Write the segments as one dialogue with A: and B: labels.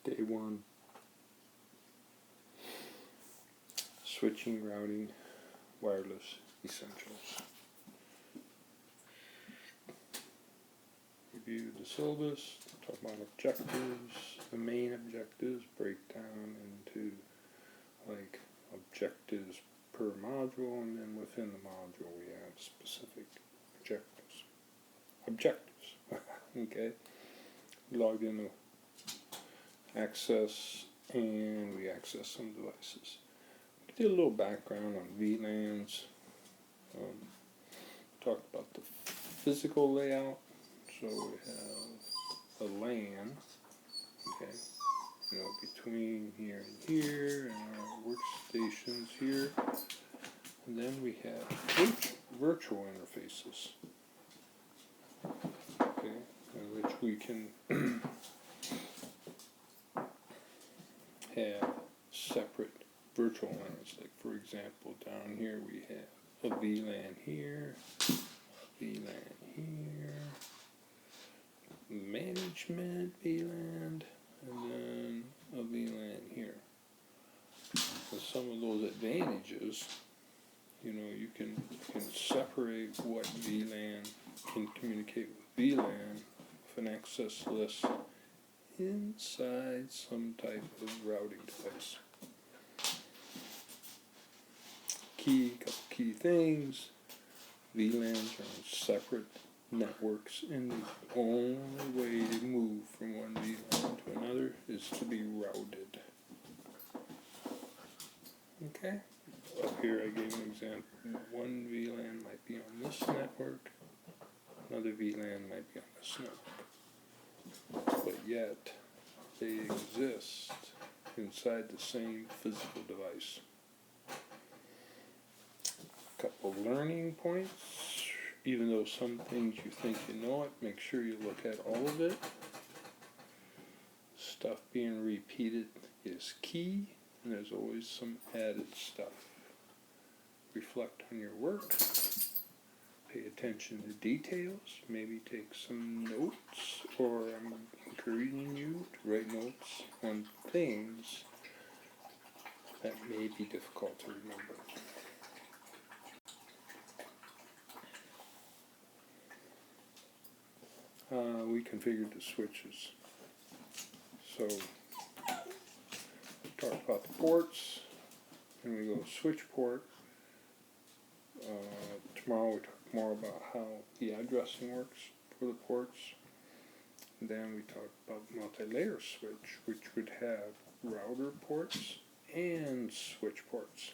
A: Day 1. Switching, routing, wireless essentials. Review the syllabus, talk about objectives, the main objectives, break down into like objectives per module, and then within the module we have specific objectives. Okay, logged into access, and we access some devices. We did a little background on VLANs, talked about the physical layout. So we have a LAN, okay, between here and here, and our workstations here. And then we have virtual interfaces, okay, in which we can have separate virtual LANs. Like for example, down here we have a VLAN here, a VLAN here, management VLAN, and then a VLAN here. So some of those advantages, you can separate what VLAN can communicate with VLAN with an access list inside some type of routing device. Couple key things: VLANs are on separate networks, and the only way to move from one VLAN to another is to be routed. Okay? Up here I gave an example. One VLAN might be on this network, another VLAN might be on this network. But yet, they exist inside the same physical device. Couple learning points. Even though some things you think you know it, make sure you look at all of it. Stuff being repeated is key, and there's always some added stuff. Reflect on your work. Pay attention to details. Maybe take some notes, or I'm encouraging you to write notes on things that may be difficult to remember. We configured the switches. So, we talked about the ports, and we go switch port. Tomorrow we talk more about how the addressing works for the ports. And then we talk about multi-layer switch, which would have router ports and switch ports.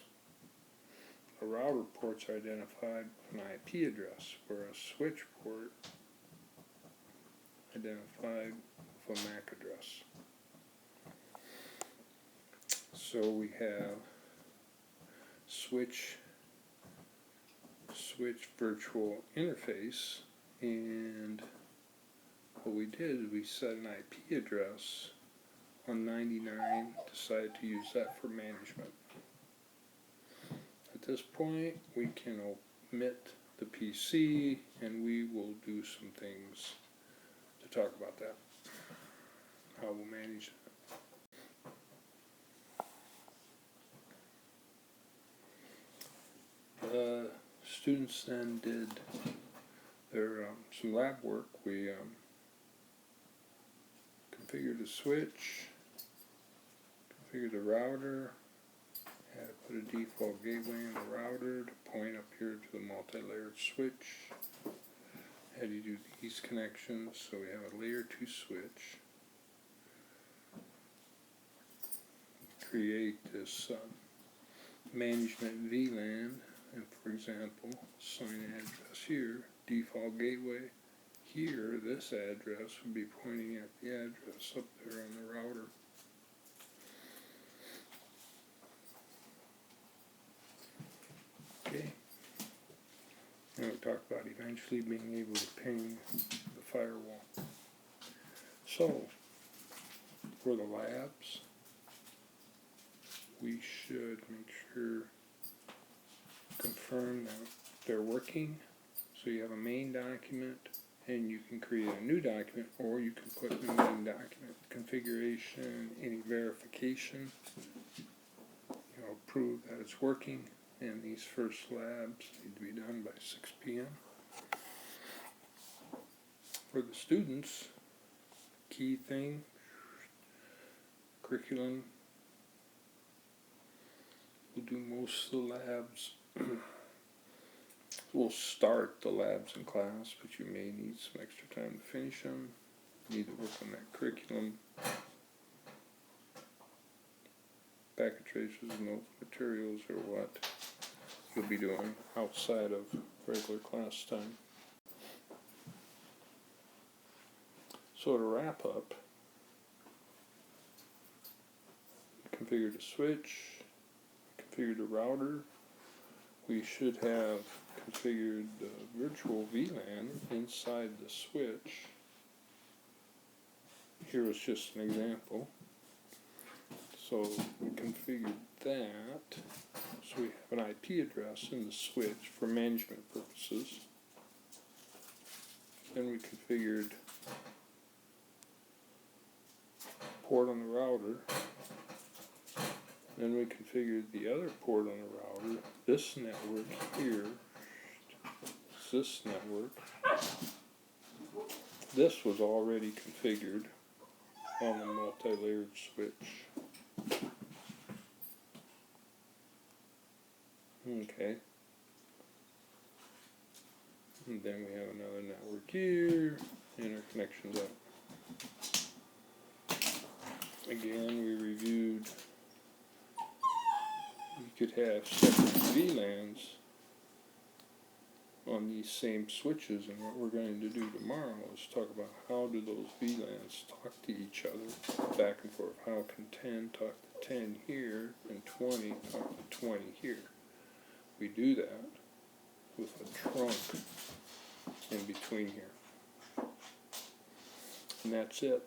A: A router port's identified with an IP address, where a switch port identified with a MAC address. So we have switch virtual interface, and what we did is we set an IP address on 99, decided to use that for management. At this point, we can omit the PC, and we will do some things to talk about that, how we'll manage that. Students then did their some lab work. We configured the switch, configured the router, had to put a default gateway in the router to point up here to the multi-layered switch. Had to do these connections, so we have a layer 2 switch. Create this management VLAN, and for example, assign address here, default gateway. Here, this address would be pointing at the address up there on the router. Okay. Now we talked about eventually being able to ping the firewall. So, for the labs, we should make sure, confirm that they're working. So you have a main document and you can create a new document, or you can put new main document configuration, any verification, prove that it's working, and these first labs need to be done by 6 p.m. For the students, key thing, curriculum, we'll do most of the labs. We'll start the labs in class, but you may need some extra time to finish them. You need to work on that curriculum. Packet traces, notes, materials, or what you'll be doing outside of regular class time. So to wrap up, configure the switch, configure the router. We should have configured the virtual VLAN inside the switch. Here is just an example. So we configured that. So we have an IP address in the switch for management purposes. Then we configured port on the router. Then we configured the other port on the router. This network here, this network. This was already configured on the multi-layered switch. Okay. And then we have another network here, and our connections up. Again, we reviewed, you could have separate VLANs on these same switches, and what we're going to do tomorrow is talk about how do those VLANs talk to each other, back and forth. How can 10 talk to 10 here, and 20 talk to 20 here. We do that with a trunk in between here. And that's it.